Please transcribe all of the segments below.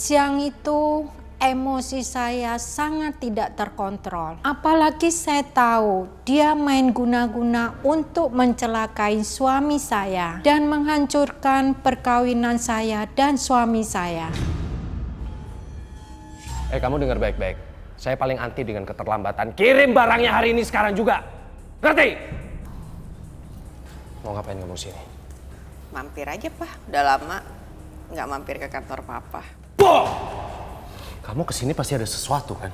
Siang itu emosi saya sangat tidak terkontrol. Apalagi saya tahu dia main guna-guna untuk mencelakai suami saya dan menghancurkan perkawinan saya dan suami saya. Kamu dengar baik-baik. Saya paling anti dengan keterlambatan. Kirim barangnya hari ini sekarang juga. Ngerti? Mau ngapain kamu sini? Mampir aja, Pak. Udah lama nggak mampir ke kantor Papa. Boh! Kamu kesini pasti ada sesuatu kan?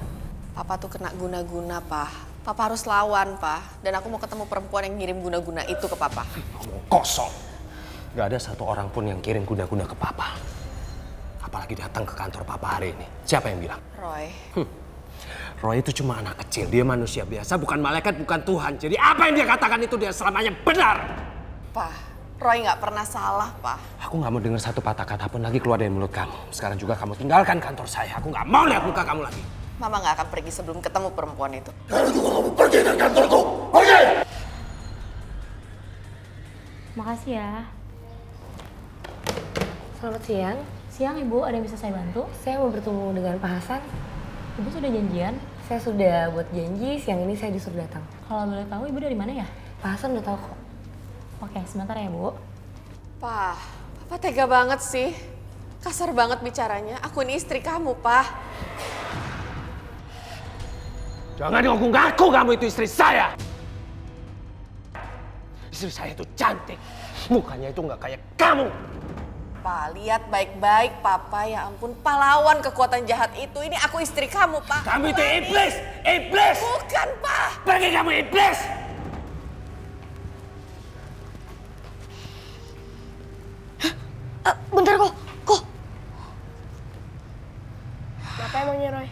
Papa tuh kena guna-guna, Pak. Papa harus lawan, Pak. Dan aku mau ketemu perempuan yang ngirim guna-guna itu ke Papa. Ngomong kosong. Gak ada satu orang pun yang kirim guna-guna ke Papa. Apalagi datang ke kantor Papa hari ini. Siapa yang bilang? Roy. Roy itu cuma anak kecil. Dia manusia biasa, bukan malaikat, bukan Tuhan. Jadi apa yang dia katakan itu dia selamanya benar. Pak, Roy nggak pernah salah, Pak. Aku nggak mau dengar satu patah kata pun lagi keluar dari mulut kamu. Sekarang juga kamu tinggalkan kantor saya. Aku nggak mau lihat muka kamu lagi. Mama nggak akan pergi sebelum ketemu perempuan itu. Sekarang juga kamu pergi dari kantorku. Pergi! Makasih ya. Selamat siang. Siang Ibu, ada yang bisa saya bantu? Saya mau bertemu dengan Pak Hasan. Ibu sudah janjian? Saya sudah buat janji, siang ini saya disuruh datang. Kalau boleh tahu Ibu dari mana ya? Pak Hasan udah tahu kok. Oke, sebentar ya Bu. Pak, Papa tega banget sih. Kasar banget bicaranya. Aku ini istri kamu, Pak. Jangan ngaku-ngaku kamu itu istri saya. Istri saya itu cantik. Mukanya itu nggak kayak kamu. Pak, lihat baik-baik, Papa. Ya ampun, pahlawan kekuatan jahat itu. Ini aku istri kamu, Pak. Kamu itu iblis! Iblis! Bukan, Pak. Pergi kamu iblis! Bentar kok. Apa emangnya Roy?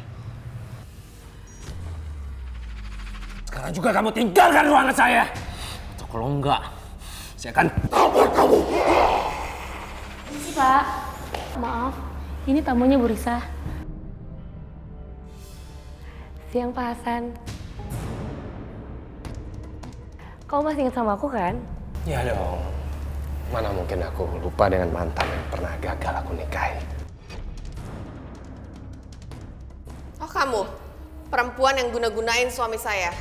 Sekarang juga kamu tinggalkan ruangan saya. Atau kalau enggak, saya akan tabrak kamu. Permisi Pak. Maaf, ini tamunya Bu Risa. Siang Pak Hasan. Kamu masih ingat sama aku kan? Ya dong. Mana mungkin aku lupa dengan mantan yang pernah gagal aku nikahi. Oh, kamu? Perempuan yang guna-gunain suami saya.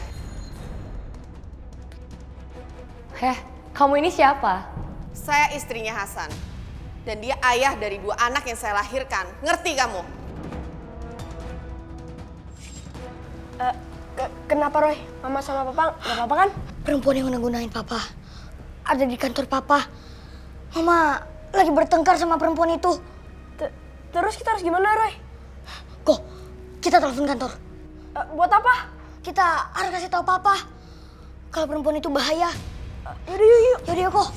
Kamu ini siapa? Saya istrinya Hasan. Dan dia ayah dari 2 anak yang saya lahirkan. Ngerti kamu? Kenapa Roy? Mama sama Papa nggak apa-apa kan? Perempuan yang guna-gunain Papa ada di kantor Papa. Mama lagi bertengkar sama perempuan itu. Terus kita harus gimana Roy? Kok kita telepon kantor. Buat apa? Kita harus kasih tahu Papa kalau perempuan itu bahaya. Yaudah yuk. Yaudah kok.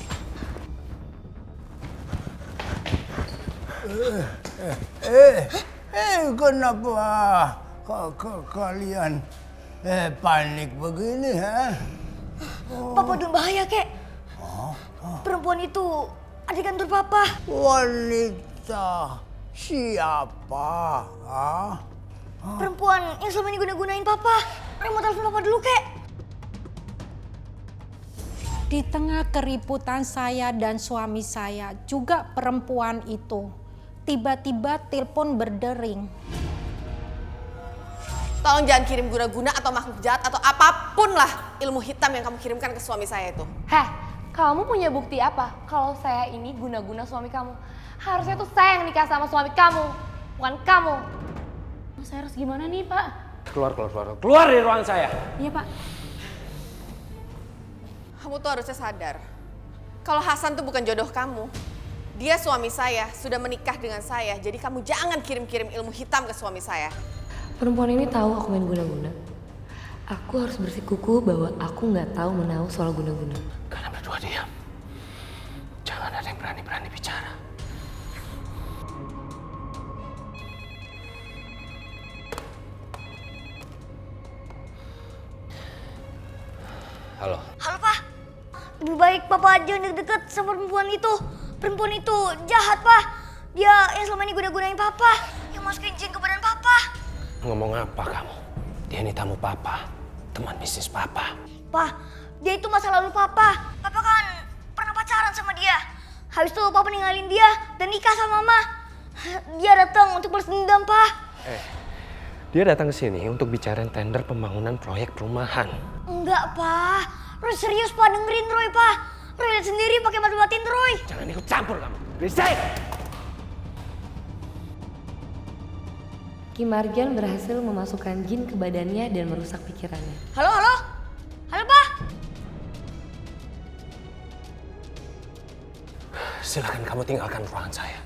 Kenapa kalian panik begini, ha? Papa udah bahaya, Kek. Perempuan itu ada di kantor Papa. Wanita siapa? Perempuan yang selama ini guna-gunain Papa. Ayo mau telepon Papa dulu, Kek. Di tengah keributan saya dan suami saya, juga perempuan itu tiba-tiba telepon berdering. Tolong jangan kirim guna-guna atau makhluk jahat atau apapun lah ilmu hitam yang kamu kirimkan ke suami saya itu. Kamu punya bukti apa kalau saya ini guna-guna suami kamu? Harusnya tuh saya yang nikah sama suami kamu, bukan kamu. Saya harus gimana nih, Pak? Keluar dari ruangan saya. Iya, Pak. Kamu tuh harusnya sadar. Kalau Hasan tuh bukan jodoh kamu. Dia suami saya, sudah menikah dengan saya. Jadi kamu jangan kirim-kirim ilmu hitam ke suami saya. Perempuan ini tahu aku main guna-guna. Aku harus bersikukuh bahwa aku nggak tahu menahu soal guna-guna. Kalian berdua diam. Jangan ada yang berani-berani bicara. Halo. Halo, Pak. Lebih baik Papa aja deket-deket sama perempuan itu. Perempuan itu jahat, Pak. Dia yang selama ini guna-gunain Papa. Yang masukin jin ke badan Papa. Ngomong apa kamu? Dia ini tamu Papa. Teman bisnis Papa. Pak, dia itu masa lalu Papa. Papa kan pernah pacaran sama dia. Habis itu Papa ninggalin dia dan nikah sama Mama. Dia datang untuk balas dendam, Pak. Dia datang ke sini untuk bicarain tender pembangunan proyek perumahan. Enggak, Pak. Roy serius, Pak. Dengerin Roy, Pak. Roy lihat sendiri pakai mati-matiin Roy. Jangan ikut campur kamu. Berisik! Ki Marjan berhasil memasukkan jin ke badannya dan merusak pikirannya. Halo, halo? Halo, Pak? Silakan kamu tinggalkan ruangan saya.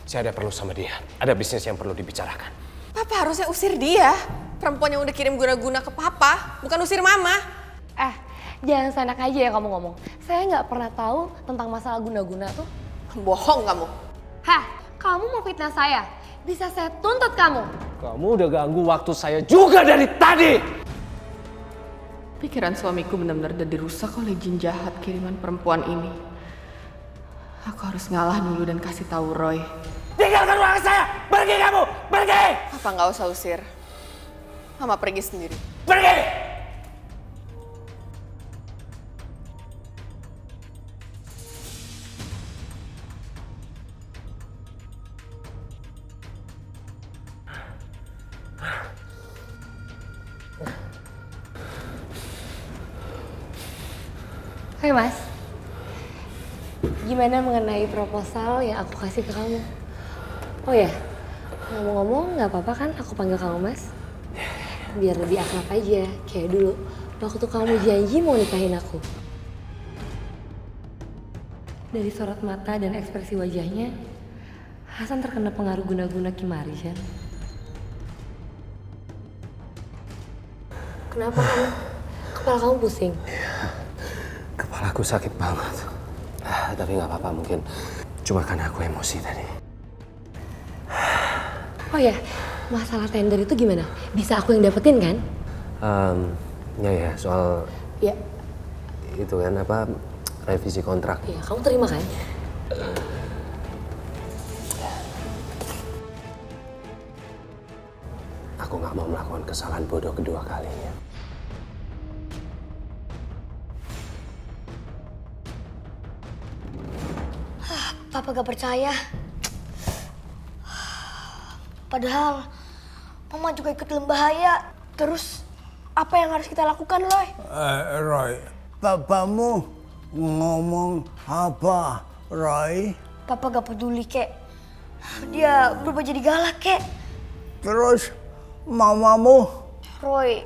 Saya ada perlu sama dia. Ada bisnis yang perlu dibicarakan. Papa harusnya usir dia. Perempuan yang udah kirim guna-guna ke Papa, bukan usir Mama. Jangan seenak aja ya kamu ngomong. Saya nggak pernah tahu tentang masalah guna-guna tuh. Bohong kamu. Hah, kamu mau fitnah saya? Bisa saya tuntut kamu. Kamu udah ganggu waktu saya juga dari tadi. Pikiran suamiku benar-benar udah dirusak oleh jin jahat kiriman perempuan ini. Aku harus ngalah dulu dan kasih tahu Roy. Tinggalkan ruangan saya! Pergi kamu! Pergi! Papa nggak usah usir. Mama pergi sendiri. Pergi! Hai Mas, gimana mengenai proposal yang aku kasih ke kamu? Oh ya, ngomong-ngomong nggak apa-apa kan aku panggil kamu Mas? Biar lebih akrab aja, kayak dulu waktu kamu janji mau nikahin aku. Dari sorot mata dan ekspresi wajahnya, Hasan terkena pengaruh guna-guna Ki Marjan. Kenapa kamu? Kepala kamu pusing? Kepalaku sakit banget. Tapi nggak apa-apa, mungkin cuma karena aku emosi tadi. Oh ya, masalah tender itu gimana? Bisa aku yang dapetin kan? Ya soal Ya, itu kan apa revisi kontrak. ya kamu terima kan? Aku nggak mau melakukan kesalahan bodoh kedua kalinya. Papa gak percaya. Padahal Mama juga ikut dalam bahaya. Terus apa yang harus kita lakukan, Roy? Roy, papamu ngomong apa, Roy? Papa gak peduli, kek. Dia berubah jadi galak, kek. Terus mamamu? Roy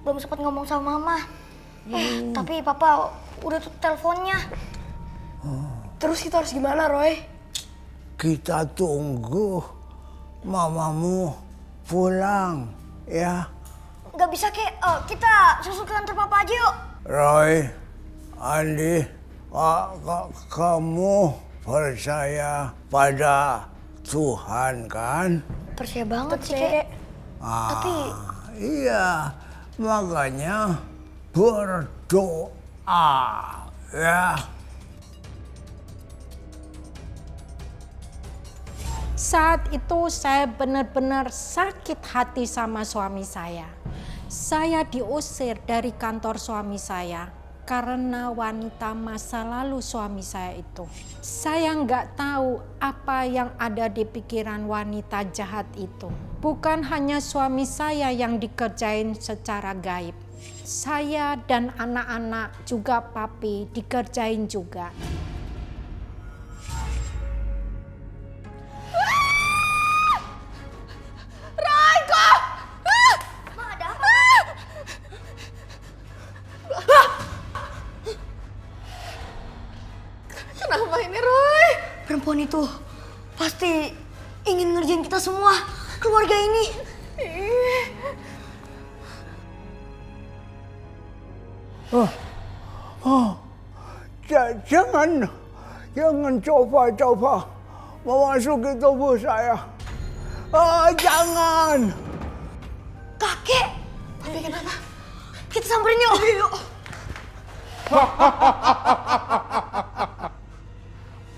belum sempat ngomong sama Mama. Tapi Papa udah tutup teleponnya. Terus kita harus gimana, Roy? Kita tunggu mamamu pulang, ya. Gak bisa, kek. Kita susul ke kantor Papa aja yuk. Roy, Andi, kamu percaya pada Tuhan kan? Percaya banget sih, kek. Tapi Iya, makanya berdoa, ya. Saat itu saya benar-benar sakit hati sama suami saya. Saya diusir dari kantor suami saya karena wanita masa lalu suami saya itu. Saya nggak tahu apa yang ada di pikiran wanita jahat itu. Bukan hanya suami saya yang dikerjain secara gaib. Saya dan anak-anak juga papi dikerjain juga. Kenapa ini, Roy? perempuan itu pasti ingin ngerjain kita semua, keluarga ini. Jangan coba-coba memasuki tubuh saya. Jangan. Kakek. Tapi kenapa? Kita samperin yuk. Yuk.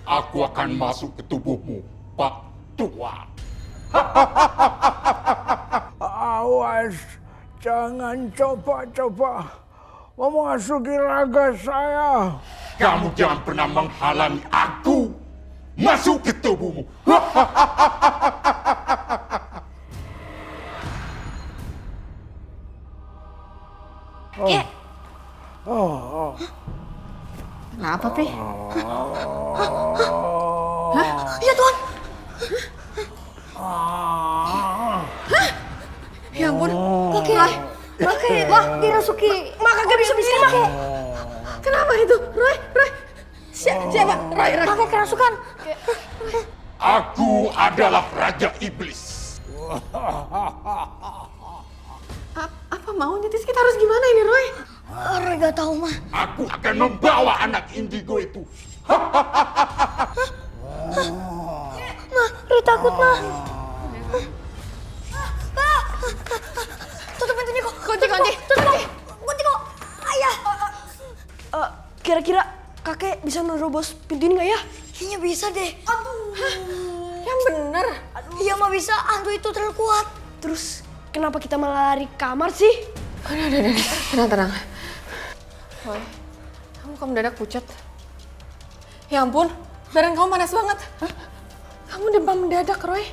Aku akan masuk ke tubuhmu, Pak Tua. Awas, jangan coba-coba memasuki raga saya. Kamu jangan pernah menghalangi aku masuk ke tubuhmu. Kek, Kenapa, Pri? iya Tuhan. Ya ampun. Kakek, kakek, wah dirasuki. Mak kagak bisa begini, Mak. Kenapa itu? Roy. Siapa? Roy. Kakek kerasukan. Aku adalah Raja Iblis. Apa maunya Tis? Kita harus gimana ini, Roy? Roy gak tahu mah. Aku akan membawa anak indigo itu. Mah, Roy takut mah. Tutup pintunya kok. Kunci. Kunci kok. Ayah. Kira-kira kakek bisa nerobos pintu ini nggak ya? Kayaknya bisa deh. Yang bener. Iya mah bisa. Hantu itu terlalu kuat. Terus kenapa kita malah lari kamar sih? Udah. Tenang. Roy, kamu kok mendadak pucat? Ya ampun, badan kamu panas banget. Kamu demam mendadak, Roy.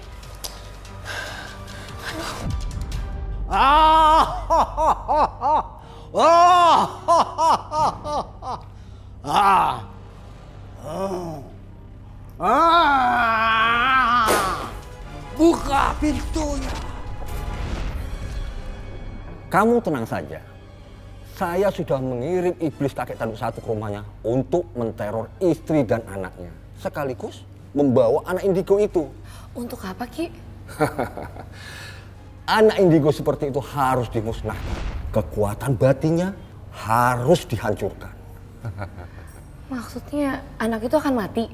Buka pintunya. Kamu tenang saja. Saya sudah mengirim iblis kakek tanduk satu ke rumahnya untuk menteror istri dan anaknya. Sekaligus membawa anak indigo itu. Untuk apa, Ki? Anak indigo seperti itu harus dimusnahkan. Kekuatan batinnya harus dihancurkan. Maksudnya anak itu akan mati?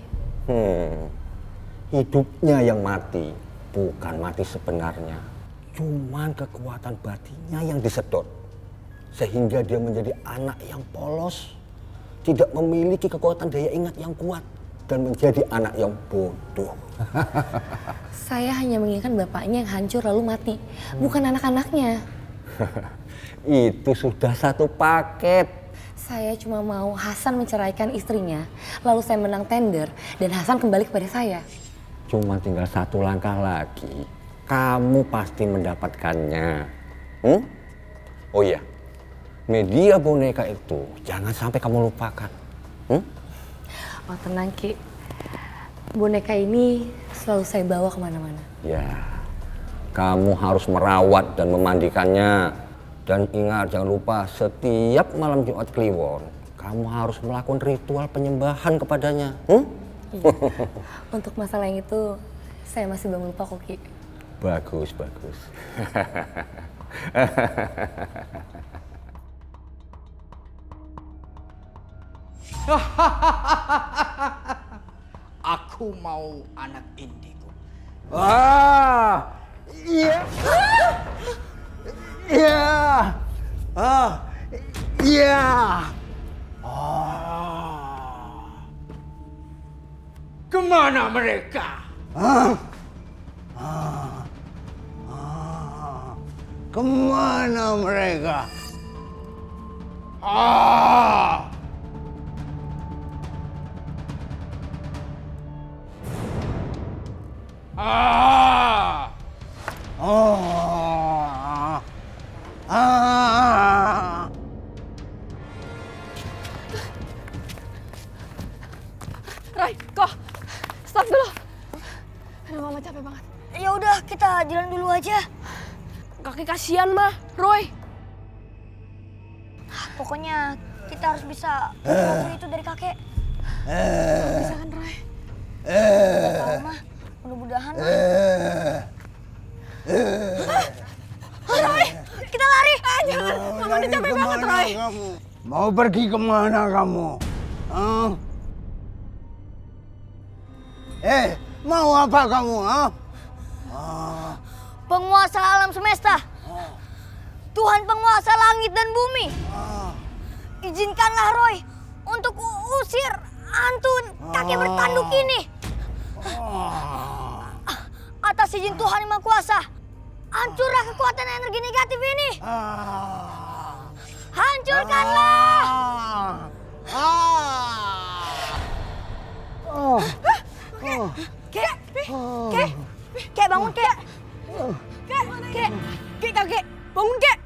Hidupnya yang mati, bukan mati sebenarnya. Cuman kekuatan batinnya yang disedot. Sehingga dia menjadi anak yang polos, tidak memiliki kekuatan daya ingat yang kuat, dan menjadi anak yang bodoh. Saya hanya menginginkan bapaknya yang hancur lalu mati, bukan anak-anaknya. Itu sudah satu paket. Saya cuma mau Hasan menceraikan istrinya, lalu saya menang tender dan Hasan kembali kepada saya. Cuma tinggal satu langkah lagi, kamu pasti mendapatkannya. Oh iya, media boneka itu jangan sampai kamu lupakan. Oh tenang Ki, boneka ini selalu saya bawa kemana-mana. Ya, kamu harus merawat dan memandikannya. Dan ingat, jangan lupa setiap malam Jumat Kliwon, kamu harus melakukan ritual penyembahan kepadanya. Iya. Untuk masalah yang itu, saya masih belum lupa kok Ki. Bagus. Aku mau anak indigo. Iya. Kemana mereka? Kemana mereka? Roy, kok stop dulu. Aduh, Mama capek banget. Ya udah kita jalan dulu aja. Kakek kasihan mah, Roy. Pokoknya kita harus bisa kabur itu dari kakek. Bisa kan, Roy? Gak tahu mah. Mudah-mudahan mah. Roy, kita lari. Jangan, Mama udah capek banget, Roy. Mau pergi kemana kamu? Mau apa kamu? Penguasa alam semesta. Tuhan penguasa langit dan bumi. Izinkanlah Roy untuk usir hantu kakek bertanduk ini. Atas izin Tuhan Yang Maha Kuasa, hancurlah kekuatan energi negatif ini. Hancurkanlah. Kek bangun kek. Kek kakek, bangun kek.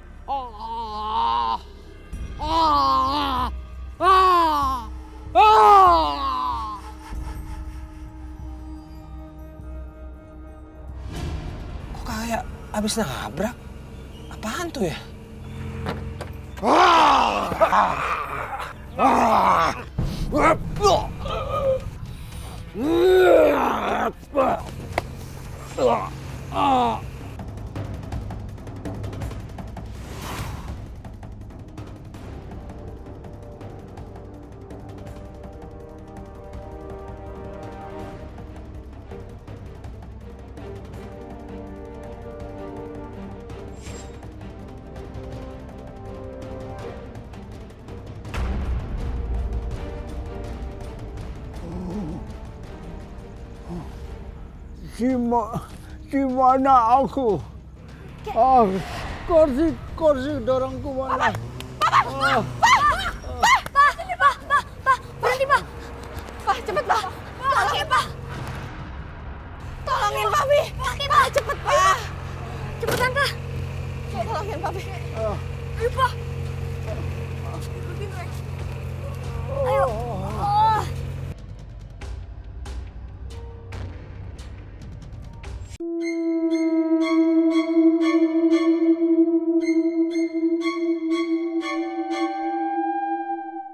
Kok kayak abis nabrak? Apaan tuh ya? Gimana aku? Kursi dorongku mana? Berhenti, Pak. Pak, cepet, Pak. Kakek, Pak. Tolongin Papi. Kakek, Pak, cepet, Pak. Cepetan, Pak. Tolongin Papi. Ayo, Pak. Ayo. Oh.